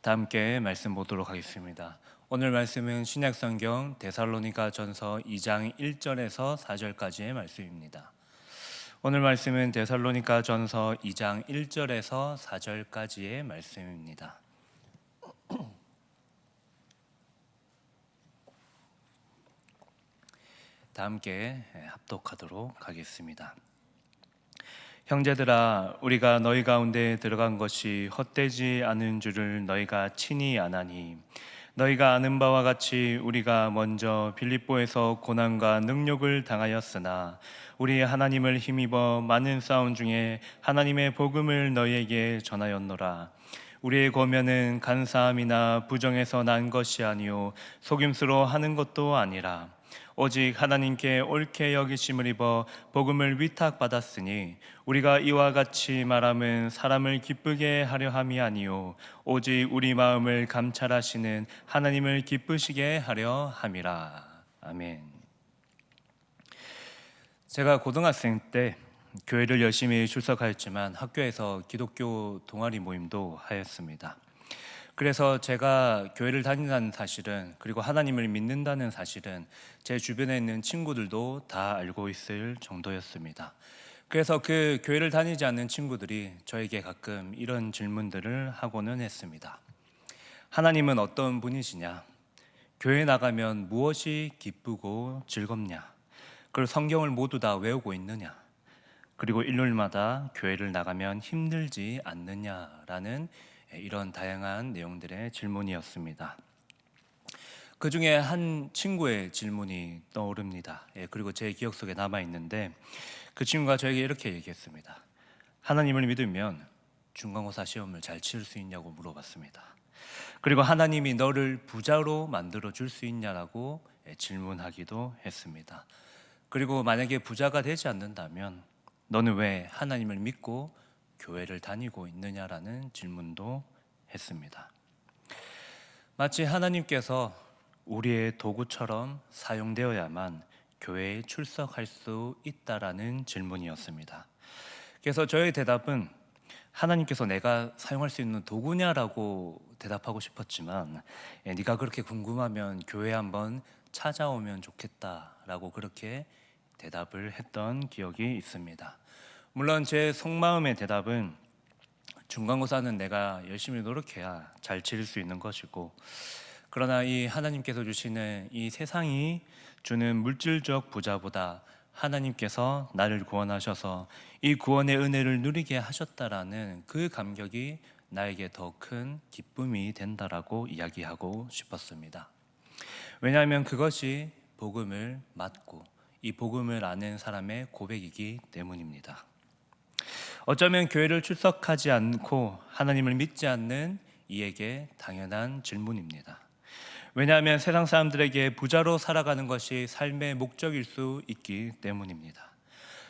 다 함께 말씀 보도록 하겠습니다. 오늘 말씀은 신약성경 데살로니가전서 2장 1절에서 4절까지의 말씀입니다. 오늘 말씀은 데살로니가전서 2장 1절에서 4절까지의 말씀입니다. 다 함께 합독하도록 하겠습니다. 형제들아, 우리가 너희 가운데 들어간 것이 헛되지 않은 줄을 너희가 친히 아나니, 너희가 아는 바와 같이 우리가 먼저 빌립보에서 고난과 능욕을 당하였으나 우리 하나님을 힘입어 많은 싸움 중에 하나님의 복음을 너희에게 전하였노라. 우리의 고면은 간사함이나 부정에서 난 것이 아니요 속임수로 하는 것도 아니라 오직 하나님께 옳게 여기심을 입어 복음을 위탁받았으니 우리가 이와 같이 말함은 사람을 기쁘게 하려 함이 아니요 오직 우리 마음을 감찰하시는 하나님을 기쁘시게 하려 함이라. 아멘. 제가 고등학생 때 교회를 열심히 출석하였지만 학교에서 기독교 동아리 모임도 하였습니다. 그래서 제가 교회를 다닌다는 사실은, 그리고 하나님을 믿는다는 사실은 제 주변에 있는 친구들도 다 알고 있을 정도였습니다. 그래서 그 교회를 다니지 않는 친구들이 저에게 가끔 이런 질문들을 하고는 했습니다. 하나님은 어떤 분이시냐? 교회 나가면 무엇이 기쁘고 즐겁냐? 그리고 성경을 모두 다 외우고 있느냐? 그리고 일요일마다 교회를 나가면 힘들지 않느냐라는 이런 다양한 내용들의 질문이었습니다. 그 중에 한 친구의 질문이 떠오릅니다. 그리고 제 기억 속에 남아있는데, 그 친구가 저에게 이렇게 얘기했습니다. 하나님을 믿으면 중간고사 시험을 잘 치를 수 있냐고 물어봤습니다. 그리고 하나님이 너를 부자로 만들어 줄 수 있냐라고 질문하기도 했습니다. 그리고 만약에 부자가 되지 않는다면 너는 왜 하나님을 믿고 교회를 다니고 있느냐라는 질문도 했습니다. 마치 하나님께서 우리의 도구처럼 사용되어야만 교회에 출석할 수 있다라는 질문이었습니다. 그래서 저의 대답은 하나님께서 내가 사용할 수 있는 도구냐라고 대답하고 싶었지만, 네가 그렇게 궁금하면 교회 한번 찾아오면 좋겠다라고 그렇게 대답을 했던 기억이 있습니다. 물론 제 속마음의 대답은 중간고사는 내가 열심히 노력해야 잘 치를 수 있는 것이고, 그러나 이 하나님께서 주시는 이 세상이 주는 물질적 부자보다 하나님께서 나를 구원하셔서 이 구원의 은혜를 누리게 하셨다라는 그 감격이 나에게 더 큰 기쁨이 된다라고 이야기하고 싶었습니다. 왜냐하면 그것이 복음을 맞고 이 복음을 아는 사람의 고백이기 때문입니다. 어쩌면 교회를 출석하지 않고 하나님을 믿지 않는 이에게 당연한 질문입니다. 왜냐하면 세상 사람들에게 부자로 살아가는 것이 삶의 목적일 수 있기 때문입니다.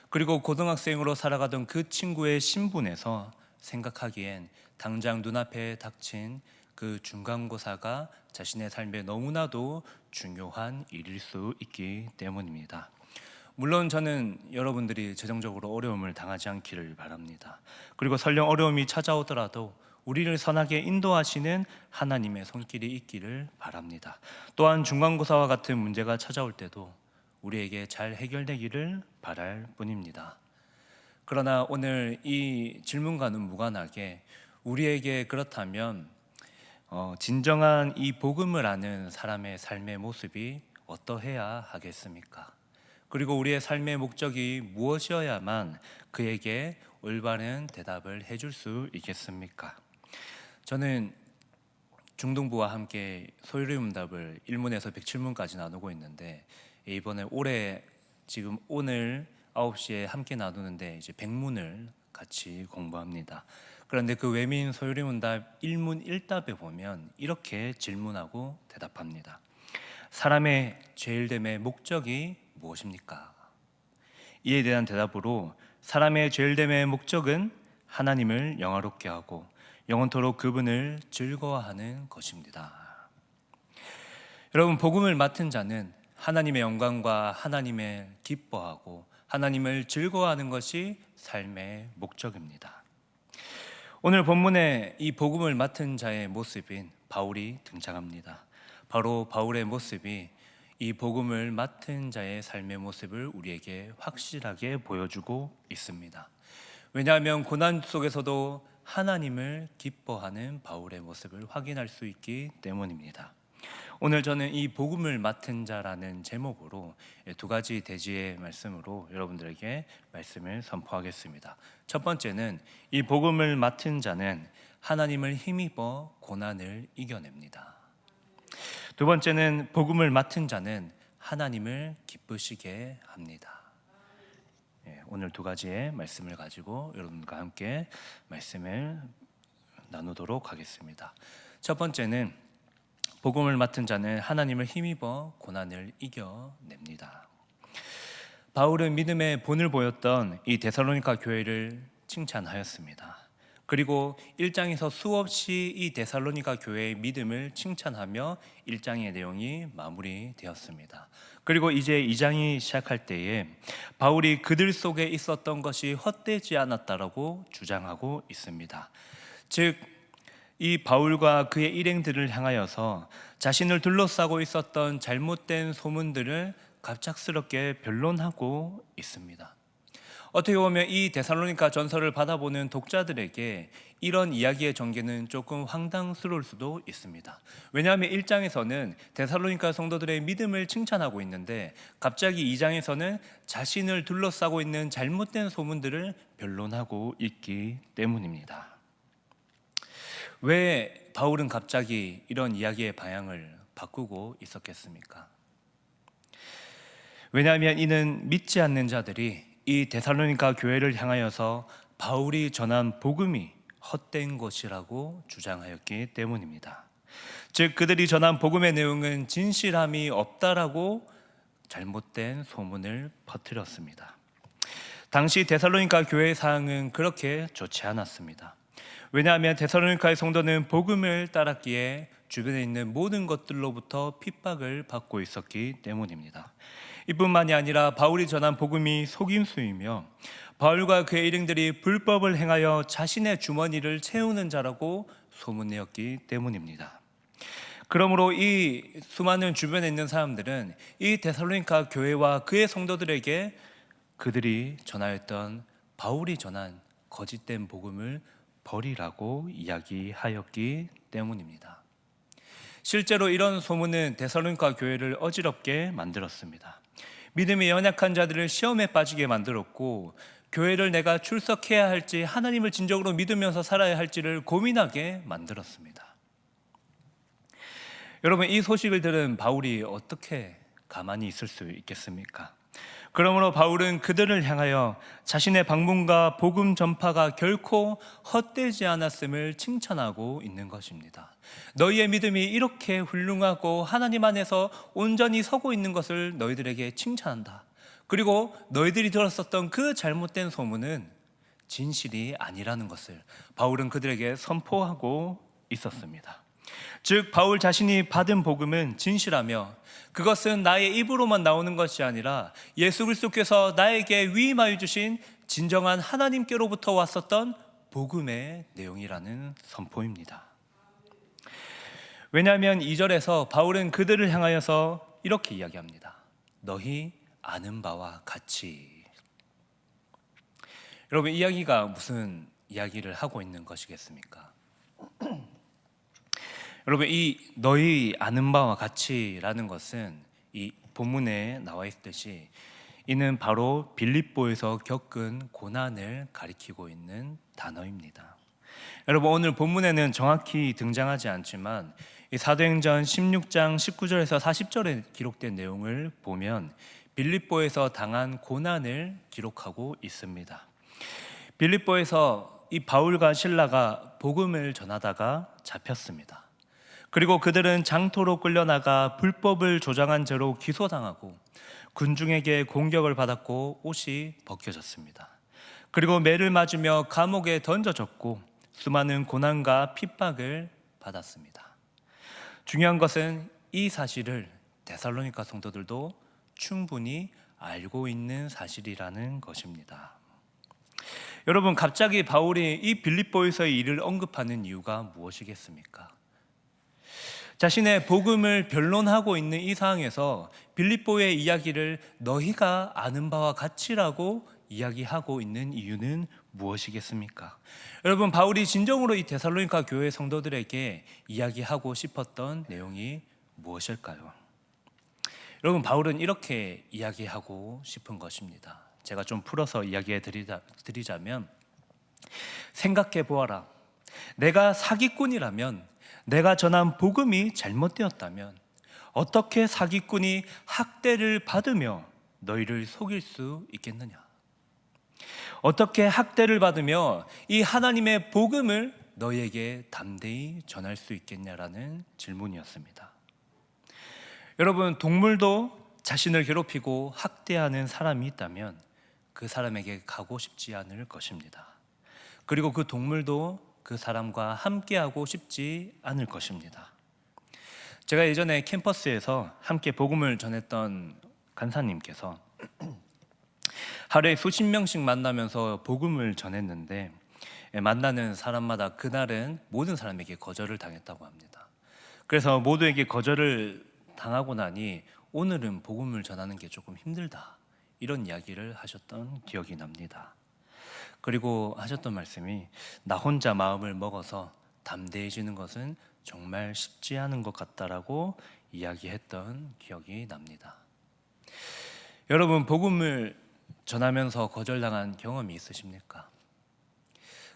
그리고 고등학생으로 살아가던 그 친구의 신분에서 생각하기엔 당장 눈앞에 닥친 그 중간고사가 자신의 삶에 너무나도 중요한 일일 수 있기 때문입니다. 물론 저는 여러분들이 재정적으로 어려움을 당하지 않기를 바랍니다. 그리고 설령 어려움이 찾아오더라도 우리를 선하게 인도하시는 하나님의 손길이 있기를 바랍니다. 또한 중간고사와 같은 문제가 찾아올 때도 우리에게 잘 해결되기를 바랄 뿐입니다. 그러나 오늘 이 질문과는 무관하게 우리에게 그렇다면 진정한 이 복음을 아는 사람의 삶의 모습이 어떠해야 하겠습니까? 그리고 우리의 삶의 목적이 무엇이어야만 그에게 올바른 대답을 해줄 수 있겠습니까? 저는 중등부와 함께 소요리문답을 1문에서 107문까지 나누고 있는데, 이번에 올해 지금 오늘 9시에 함께 나누는데 이제 100문을 같이 공부합니다. 그런데 그 외민 소요리문답 1문 1답에 보면 이렇게 질문하고 대답합니다. 사람의 죄일됨의 목적이 무엇입니까? 이에 대한 대답으로 사람의 죄일됨의 목적은 하나님을 영화롭게 하고 영원토록 그분을 즐거워하는 것입니다. 여러분, 복음을 맡은 자는 하나님의 영광과 하나님을 기뻐하고 하나님을 즐거워하는 것이 삶의 목적입니다. 오늘 본문에 이 복음을 맡은 자의 모습인 바울이 등장합니다. 바로 바울의 모습이 이 복음을 맡은 자의 삶의 모습을 우리에게 확실하게 보여주고 있습니다. 왜냐하면 고난 속에서도 하나님을 기뻐하는 바울의 모습을 확인할 수 있기 때문입니다. 오늘 저는 이 복음을 맡은 자라는 제목으로 두 가지 대지의 말씀으로 여러분들에게 말씀을 선포하겠습니다. 첫 번째는 이 복음을 맡은 자는 하나님을 힘입어 고난을 이겨냅니다. 두 번째는 복음을 맡은 자는 하나님을 기쁘시게 합니다. 오늘 두 가지의 말씀을 가지고 여러분과 함께 말씀을 나누도록 하겠습니다. 첫 번째는 복음을 맡은 자는 하나님을 힘입어 고난을 이겨냅니다. 바울은 믿음의 본을 보였던 이 데살로니가 교회를 칭찬하였습니다. 그리고 1장에서 수없이 이 데살로니가 교회의 믿음을 칭찬하며 1장의 내용이 마무리되었습니다. 그리고 이제 2장이 시작할 때에 바울이 그들 속에 있었던 것이 헛되지 않았다라고 주장하고 있습니다. 즉, 이 바울과 그의 일행들을 향하여서 자신을 둘러싸고 있었던 잘못된 소문들을 갑작스럽게 변론하고 있습니다. 어떻게 보면 이 데살로니가 전서를 받아보는 독자들에게 이런 이야기의 전개는 조금 황당스러울 수도 있습니다. 왜냐하면 1장에서는 데살로니가 성도들의 믿음을 칭찬하고 있는데 갑자기 2장에서는 자신을 둘러싸고 있는 잘못된 소문들을 변론하고 있기 때문입니다. 왜 바울은 갑자기 이런 이야기의 방향을 바꾸고 있었겠습니까? 왜냐하면 이는 믿지 않는 자들이 이 데살로니가 교회를 향하여서 바울이 전한 복음이 헛된 것이라고 주장하였기 때문입니다. 즉, 그들이 전한 복음의 내용은 진실함이 없다라고 잘못된 소문을 퍼뜨렸습니다. 당시 데살로니가 교회의 상황은 그렇게 좋지 않았습니다. 왜냐하면 데살로니가의 성도는 복음을 따랐기에 주변에 있는 모든 것들로부터 핍박을 받고 있었기 때문입니다. 이뿐만이 아니라 바울이 전한 복음이 속임수이며 바울과 그의 일행들이 불법을 행하여 자신의 주머니를 채우는 자라고 소문내었기 때문입니다. 그러므로 이 수많은 주변에 있는 사람들은 이 데살로니가 교회와 그의 성도들에게 그들이 전하였던 바울이 전한 거짓된 복음을 버리라고 이야기하였기 때문입니다. 실제로 이런 소문은 데살로니가 교회를 어지럽게 만들었습니다. 믿음이 연약한 자들을 시험에 빠지게 만들었고, 교회를 내가 출석해야 할지 하나님을 진정으로 믿으면서 살아야 할지를 고민하게 만들었습니다. 여러분, 이 소식을 들은 바울이 어떻게 가만히 있을 수 있겠습니까? 그러므로 바울은 그들을 향하여 자신의 방문과 복음 전파가 결코 헛되지 않았음을 칭찬하고 있는 것입니다. 너희의 믿음이 이렇게 훌륭하고 하나님 안에서 온전히 서고 있는 것을 너희들에게 칭찬한다. 그리고 너희들이 들었었던 그 잘못된 소문은 진실이 아니라는 것을 바울은 그들에게 선포하고 있었습니다. 즉, 바울 자신이 받은 복음은 진실하며 그것은 나의 입으로만 나오는 것이 아니라 예수 그리스도께서 나에게 위임하여 주신 진정한 하나님께로부터 왔었던 복음의 내용이라는 선포입니다. 왜냐하면 2절에서 바울은 그들을 향하여서 이렇게 이야기합니다. 너희 아는 바와 같이. 여러분, 이 이야기가 무슨 이야기를 하고 있는 것이겠습니까? 여러분, 이 너희 아는 바와 같이라는 것은 이 본문에 나와 있듯이 이는 바로 빌립보에서 겪은 고난을 가리키고 있는 단어입니다. 여러분, 오늘 본문에는 정확히 등장하지 않지만 이 사도행전 16장 19절에서 40절에 기록된 내용을 보면 빌립보에서 당한 고난을 기록하고 있습니다. 빌립보에서 이 바울과 실라가 복음을 전하다가 잡혔습니다. 그리고 그들은 장토로 끌려나가 불법을 조장한 죄로 기소당하고 군중에게 공격을 받았고 옷이 벗겨졌습니다. 그리고 매를 맞으며 감옥에 던져졌고 수많은 고난과 핍박을 받았습니다. 중요한 것은 이 사실을 데살로니가 성도들도 충분히 알고 있는 사실이라는 것입니다. 여러분, 갑자기 바울이 이 빌립보에서의 일을 언급하는 이유가 무엇이겠습니까? 자신의 복음을 변론하고 있는 이 상황에서 빌립보의 이야기를 너희가 아는 바와 같이라고 이야기하고 있는 이유는 무엇이겠습니까? 여러분, 바울이 진정으로 이 데살로니가 교회 성도들에게 이야기하고 싶었던 내용이 무엇일까요? 여러분, 바울은 이렇게 이야기하고 싶은 것입니다. 제가 좀 풀어서 이야기해 드리자면, 생각해 보아라. 내가 사기꾼이라면, 내가 전한 복음이 잘못되었다면 어떻게 사기꾼이 학대를 받으며 너희를 속일 수 있겠느냐? 어떻게 학대를 받으며 이 하나님의 복음을 너희에게 담대히 전할 수 있겠냐라는 질문이었습니다. 여러분, 동물도 자신을 괴롭히고 학대하는 사람이 있다면 그 사람에게 가고 싶지 않을 것입니다. 그리고 그 동물도 그 사람과 함께하고 싶지 않을 것입니다. 제가 예전에 캠퍼스에서 함께 복음을 전했던 간사님께서 하루에 수십 명씩 만나면서 복음을 전했는데, 만나는 사람마다 그날은 모든 사람에게 거절을 당했다고 합니다. 그래서 모두에게 거절을 당하고 나니 오늘은 복음을 전하는 게 조금 힘들다, 이런 이야기를 하셨던 기억이 납니다. 그리고 하셨던 말씀이, 나 혼자 마음을 먹어서 담대해지는 것은 정말 쉽지 않은 것 같다라고 이야기했던 기억이 납니다. 여러분, 복음을 전하면서 거절당한 경험이 있으십니까?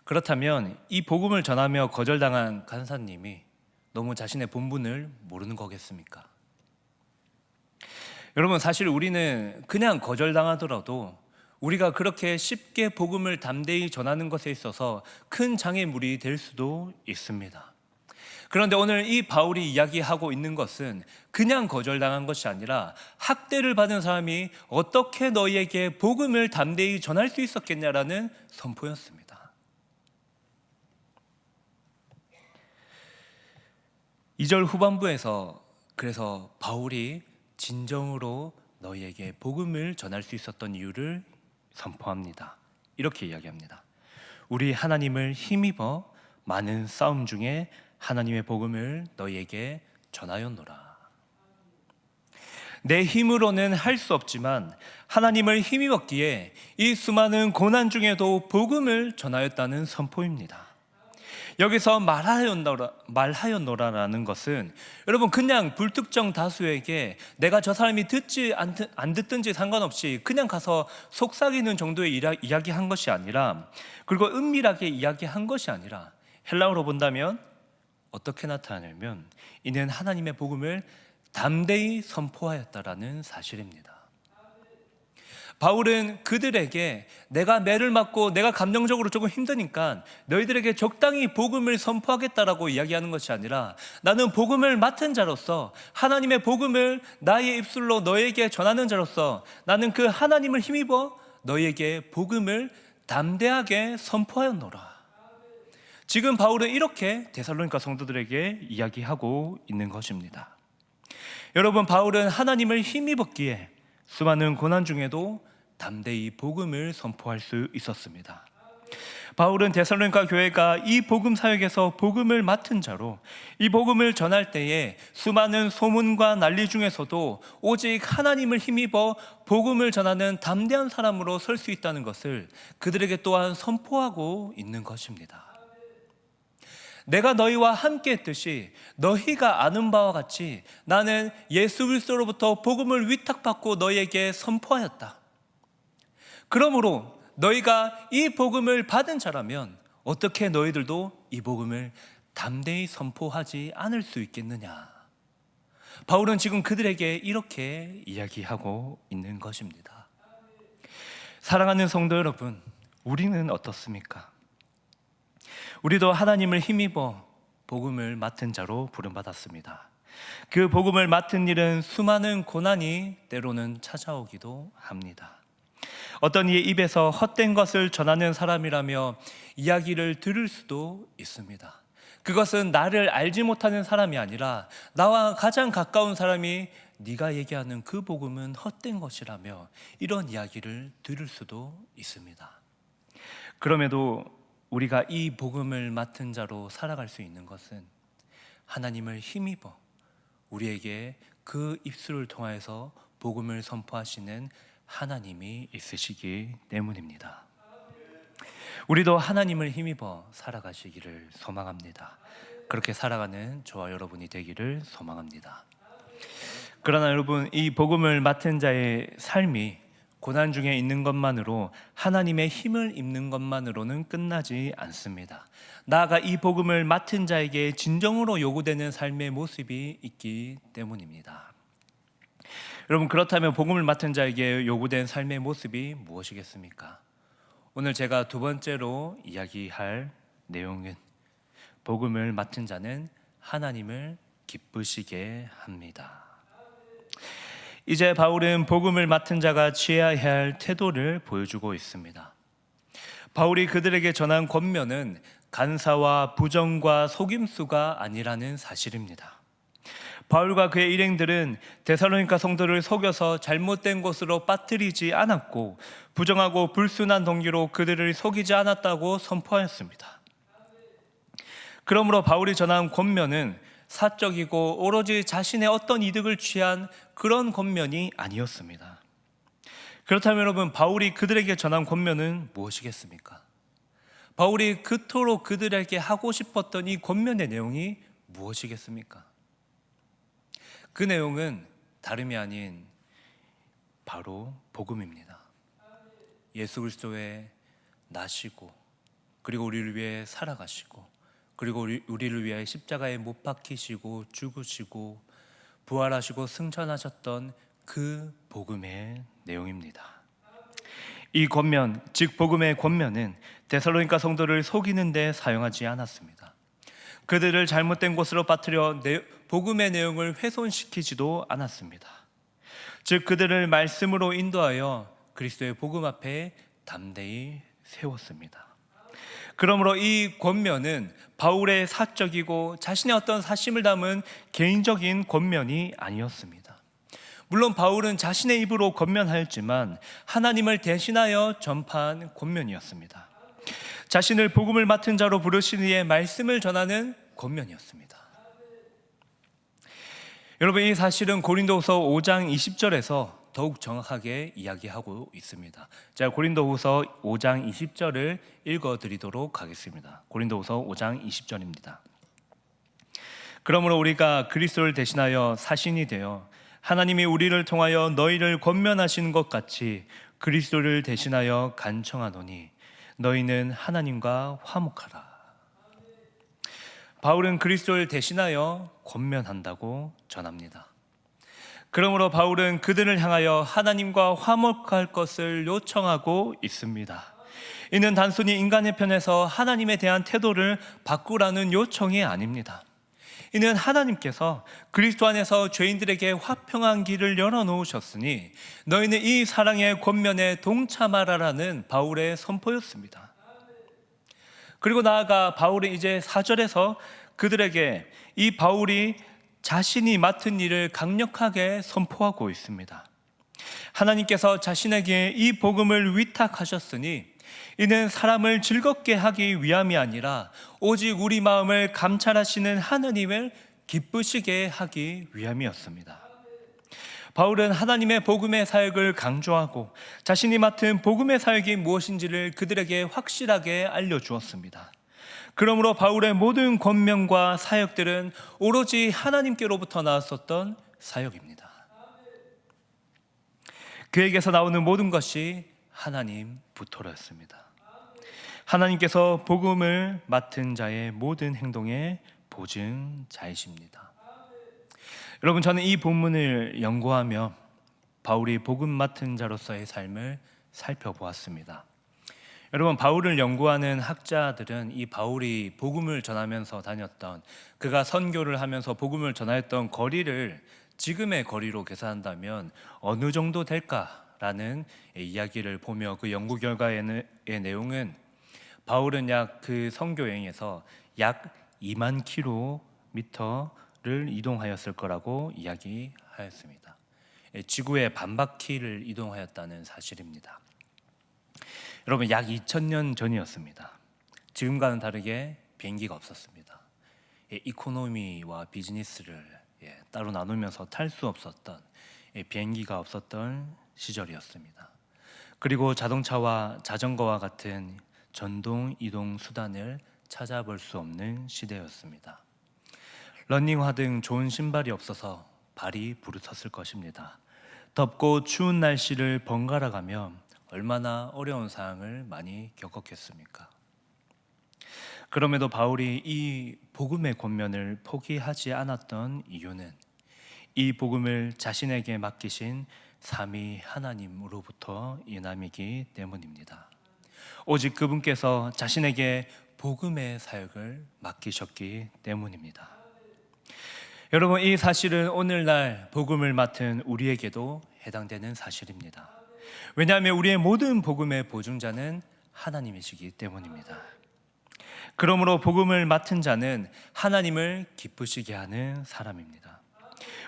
그렇다면 이 복음을 전하며 거절당한 간사님이 너무 자신의 본분을 모르는 거겠습니까? 여러분, 사실 우리는 그냥 거절당하더라도 우리가 그렇게 쉽게 복음을 담대히 전하는 것에 있어서 큰 장애물이 될 수도 있습니다. 그런데 오늘 이 바울이 이야기하고 있는 것은 그냥 거절당한 것이 아니라 학대를 받은 사람이 어떻게 너희에게 복음을 담대히 전할 수 있었겠냐라는 선포였습니다. 2절 후반부에서 그래서 바울이 진정으로 너희에게 복음을 전할 수 있었던 이유를 선포합니다. 이렇게 이야기합니다. 우리 하나님을 힘입어 많은 싸움 중에 하나님의 복음을 너희에게 전하였노라. 내 힘으로는 할 수 없지만 하나님을 힘입었기에 이 수많은 고난 중에도 복음을 전하였다는 선포입니다. 여기서 말하였노라라는 것은 여러분, 그냥 불특정 다수에게 내가 저 사람이 듣지 안 듣든지 상관없이 그냥 가서 속삭이는 정도의 이야기한 것이 아니라, 그리고 은밀하게 이야기한 것이 아니라, 헬라어로 본다면 어떻게 나타나냐면 이는 하나님의 복음을 담대히 선포하였다라는 사실입니다. 바울은 그들에게 내가 매를 맞고 내가 감정적으로 조금 힘드니까 너희들에게 적당히 복음을 선포하겠다라고 이야기하는 것이 아니라, 나는 복음을 맡은 자로서 하나님의 복음을 나의 입술로 너희에게 전하는 자로서 나는 그 하나님을 힘입어 너희에게 복음을 담대하게 선포하였노라. 지금 바울은 이렇게 데살로니가 성도들에게 이야기하고 있는 것입니다. 여러분, 바울은 하나님을 힘입었기에 수많은 고난 중에도 담대히 복음을 선포할 수 있었습니다. 바울은 데살로니가 교회가 이 복음 사역에서 복음을 맡은 자로 이 복음을 전할 때에 수많은 소문과 난리 중에서도 오직 하나님을 힘입어 복음을 전하는 담대한 사람으로 설 수 있다는 것을 그들에게 또한 선포하고 있는 것입니다. 내가 너희와 함께 했듯이 너희가 아는 바와 같이 나는 예수 그리스도로부터 복음을 위탁받고 너희에게 선포하였다. 그러므로 너희가 이 복음을 받은 자라면 어떻게 너희들도 이 복음을 담대히 선포하지 않을 수 있겠느냐? 바울은 지금 그들에게 이렇게 이야기하고 있는 것입니다. 사랑하는 성도 여러분, 우리는 어떻습니까? 우리도 하나님을 힘입어 복음을 맡은 자로 부름받았습니다. 그 복음을 맡은 일은 수많은 고난이 때로는 찾아오기도 합니다. 어떤 이의 입에서 헛된 것을 전하는 사람이라며 이야기를 들을 수도 있습니다. 그것은 나를 알지 못하는 사람이 아니라 나와 가장 가까운 사람이 네가 얘기하는 그 복음은 헛된 것이라며 이런 이야기를 들을 수도 있습니다. 그럼에도 우리가 이 복음을 맡은 자로 살아갈 수 있는 것은 하나님을 힘입어 우리에게 그 입술을 통하여서 복음을 선포하시는 하나님이 있으시기 때문입니다. 우리도 하나님을 힘입어 살아가시기를 소망합니다. 그렇게 살아가는 저와 여러분이 되기를 소망합니다. 그러나 여러분, 이 복음을 맡은 자의 삶이 고난 중에 있는 것만으로, 하나님의 힘을 입는 것만으로는 끝나지 않습니다. 나아가 이 복음을 맡은 자에게 진정으로 요구되는 삶의 모습이 있기 때문입니다. 여러분, 그렇다면 복음을 맡은 자에게 요구된 삶의 모습이 무엇이겠습니까? 오늘 제가 두 번째로 이야기할 내용은 복음을 맡은 자는 하나님을 기쁘시게 합니다. 이제 바울은 복음을 맡은 자가 취해야 할 태도를 보여주고 있습니다. 바울이 그들에게 전한 권면은 간사와 부정과 속임수가 아니라는 사실입니다. 바울과 그의 일행들은 데살로니가 성도를 속여서 잘못된 것으로 빠뜨리지 않았고, 부정하고 불순한 동기로 그들을 속이지 않았다고 선포하였습니다. 그러므로 바울이 전한 권면은 사적이고 오로지 자신의 어떤 이득을 취한 그런 권면이 아니었습니다. 그렇다면 여러분, 바울이 그들에게 전한 권면은 무엇이겠습니까? 바울이 그토록 그들에게 하고 싶었던 이 권면의 내용이 무엇이겠습니까? 그 내용은 다름이 아닌 바로 복음입니다. 예수 그리스도의 나시고, 그리고 우리를 위해 살아가시고, 그리고 우리를 위해 십자가에 못 박히시고 죽으시고 부활하시고 승천하셨던 그 복음의 내용입니다. 이 권면, 즉 복음의 권면은 데살로니가 성도를 속이는 데 사용하지 않았습니다. 그들을 잘못된 곳으로 빠뜨려 복음의 내용을 훼손시키지도 않았습니다. 즉 그들을 말씀으로 인도하여 그리스도의 복음 앞에 담대히 세웠습니다. 그러므로 이 권면은 바울의 사적이고 자신의 어떤 사심을 담은 개인적인 권면이 아니었습니다. 물론 바울은 자신의 입으로 권면하였지만 하나님을 대신하여 전파한 권면이었습니다. 자신을 복음을 맡은 자로 부르신 이의 말씀을 전하는 권면이었습니다. 여러분, 이 사실은 고린도후서 5장 20절에서 더욱 정확하게 이야기하고 있습니다. 자, 고린도후서 5장 20절을 읽어드리도록 하겠습니다. 고린도후서 5장 20절입니다. 그러므로 우리가 그리스도를 대신하여 사신이 되어 하나님이 우리를 통하여 너희를 권면하시는 것 같이 그리스도를 대신하여 간청하노니 너희는 하나님과 화목하라. 바울은 그리스도를 대신하여 권면한다고 전합니다. 그러므로 바울은 그들을 향하여 하나님과 화목할 것을 요청하고 있습니다. 이는 단순히 인간의 편에서 하나님에 대한 태도를 바꾸라는 요청이 아닙니다. 이는 하나님께서 그리스도 안에서 죄인들에게 화평한 길을 열어놓으셨으니 너희는 이 사랑의 권면에 동참하라라는 바울의 선포였습니다. 그리고 나아가 바울은 이제 4절에서 그들에게 이 바울이 자신이 맡은 일을 강력하게 선포하고 있습니다. 하나님께서 자신에게 이 복음을 위탁하셨으니 이는 사람을 즐겁게 하기 위함이 아니라 오직 우리 마음을 감찰하시는 하느님을 기쁘시게 하기 위함이었습니다. 바울은 하나님의 복음의 사역을 강조하고 자신이 맡은 복음의 사역이 무엇인지를 그들에게 확실하게 알려주었습니다. 그러므로 바울의 모든 권면과 사역들은 오로지 하나님께로부터 나왔었던 사역입니다. 그에게서 나오는 모든 것이 하나님부터였습니다. 하나님께서 복음을 맡은 자의 모든 행동의 보증자이십니다. 여러분, 저는 이 본문을 연구하며 바울이 복음 맡은 자로서의 삶을 살펴보았습니다. 여러분, 바울을 연구하는 학자들은 이 바울이 복음을 전하면서 다녔던, 그가 선교를 하면서 복음을 전하였던 거리를 지금의 거리로 계산한다면 어느 정도 될까라는 이야기를 보며 그 연구 결과의 내용은 바울은 그 선교 여행에서 약 2만 킬로미터를 이동하였을 거라고 이야기하였습니다. 지구의 반바퀴를 이동하였다는 사실입니다. 여러분, 약 2000년 전이었습니다. 지금과는 다르게 비행기가 없었습니다. 이코노미와 비즈니스를 따로 나누면서 탈 수 없었던, 비행기가 없었던 시절이었습니다. 그리고 자동차와 자전거와 같은 전동 이동 수단을 찾아볼 수 없는 시대였습니다. 러닝화 등 좋은 신발이 없어서 발이 부르셨을 것입니다. 덥고 추운 날씨를 번갈아 가며 얼마나 어려운 상황을 많이 겪었겠습니까? 그럼에도 바울이 이 복음의 권면을 포기하지 않았던 이유는 이 복음을 자신에게 맡기신 삼위 하나님으로부터 인함이기 때문입니다. 오직 그분께서 자신에게 복음의 사역을 맡기셨기 때문입니다. 여러분, 이 사실은 오늘날 복음을 맡은 우리에게도 해당되는 사실입니다. 왜냐하면 우리의 모든 복음의 보증자는 하나님이시기 때문입니다. 그러므로 복음을 맡은 자는 하나님을 기쁘시게 하는 사람입니다.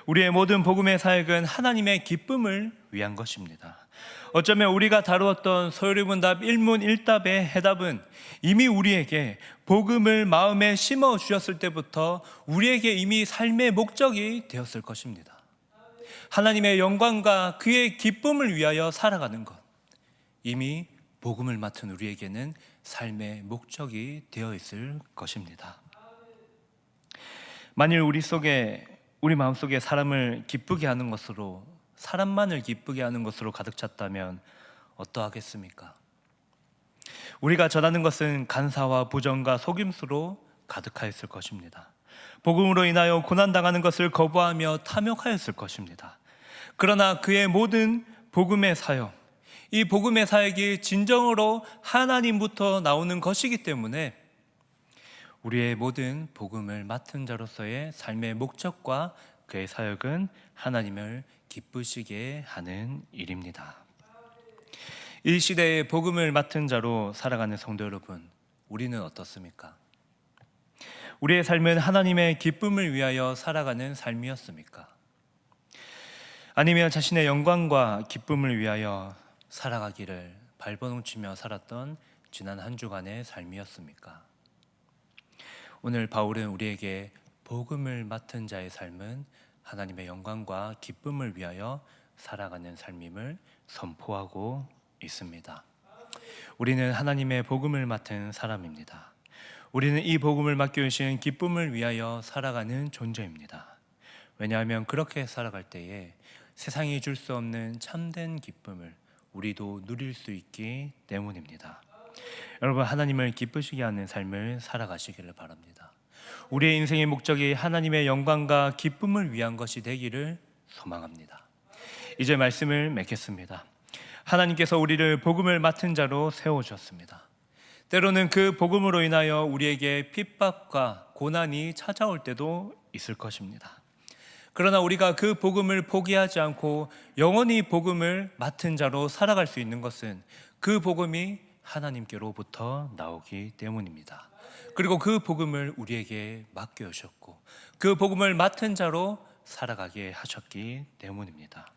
우리의 모든 복음의 사역은 하나님의 기쁨을 위한 것입니다. 어쩌면 우리가 다루었던 소요리문답 1문 1답의 해답은 이미 우리에게 복음을 마음에 심어 주셨을 때부터 우리에게 이미 삶의 목적이 되었을 것입니다. 하나님의 영광과 그의 기쁨을 위하여 살아가는 것, 이미 복음을 맡은 우리에게는 삶의 목적이 되어 있을 것입니다. 만일 우리 마음속에 사람을 기쁘게 하는 것으로, 사람만을 기쁘게 하는 것으로 가득 찼다면 어떠하겠습니까? 우리가 전하는 것은 간사와 부정과 속임수로 가득하였을 것입니다. 복음으로 인하여 고난당하는 것을 거부하며 탐욕하였을 것입니다. 그러나 그의 모든 복음의 사역, 이 복음의 사역이 진정으로 하나님부터 나오는 것이기 때문에 우리의 모든 복음을 맡은 자로서의 삶의 목적과 그의 사역은 하나님을 기쁘시게 하는 일입니다. 이 시대의 복음을 맡은 자로 살아가는 성도 여러분, 우리는 어떻습니까? 우리의 삶은 하나님의 기쁨을 위하여 살아가는 삶이었습니까? 아니면 자신의 영광과 기쁨을 위하여 살아가기를 발버둥치며 살았던 지난 한 주간의 삶이었습니까? 오늘 바울은 우리에게 복음을 맡은 자의 삶은 하나님의 영광과 기쁨을 위하여 살아가는 삶임을 선포하고 있습니다. 우리는 하나님의 복음을 맡은 사람입니다. 우리는 이 복음을 맡겨주신 기쁨을 위하여 살아가는 존재입니다. 왜냐하면 그렇게 살아갈 때에 세상이 줄 수 없는 참된 기쁨을 우리도 누릴 수 있기 때문입니다. 여러분, 하나님을 기쁘시게 하는 삶을 살아가시기를 바랍니다. 우리의 인생의 목적이 하나님의 영광과 기쁨을 위한 것이 되기를 소망합니다. 이제 말씀을 맺겠습니다. 하나님께서 우리를 복음을 맡은 자로 세워주셨습니다. 때로는 그 복음으로 인하여 우리에게 핍박과 고난이 찾아올 때도 있을 것입니다. 그러나 우리가 그 복음을 포기하지 않고 영원히 복음을 맡은 자로 살아갈 수 있는 것은 그 복음이 하나님께로부터 나오기 때문입니다. 그리고 그 복음을 우리에게 맡겨주셨고 그 복음을 맡은 자로 살아가게 하셨기 때문입니다.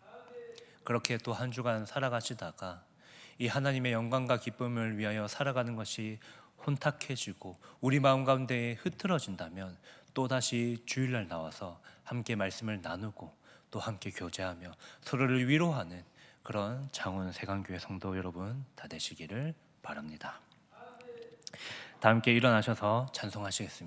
그렇게 또 한 주간 살아가시다가 이 하나님의 영광과 기쁨을 위하여 살아가는 것이 혼탁해지고 우리 마음 가운데에 흐트러진다면 또다시 주일날 나와서 함께 말씀을 나누고 또 함께 교제하며 서로를 위로하는 그런 장원 세강교회 성도 여러분 다 되시기를 바랍니다. 다 함께 일어나셔서 찬송하시겠습니다.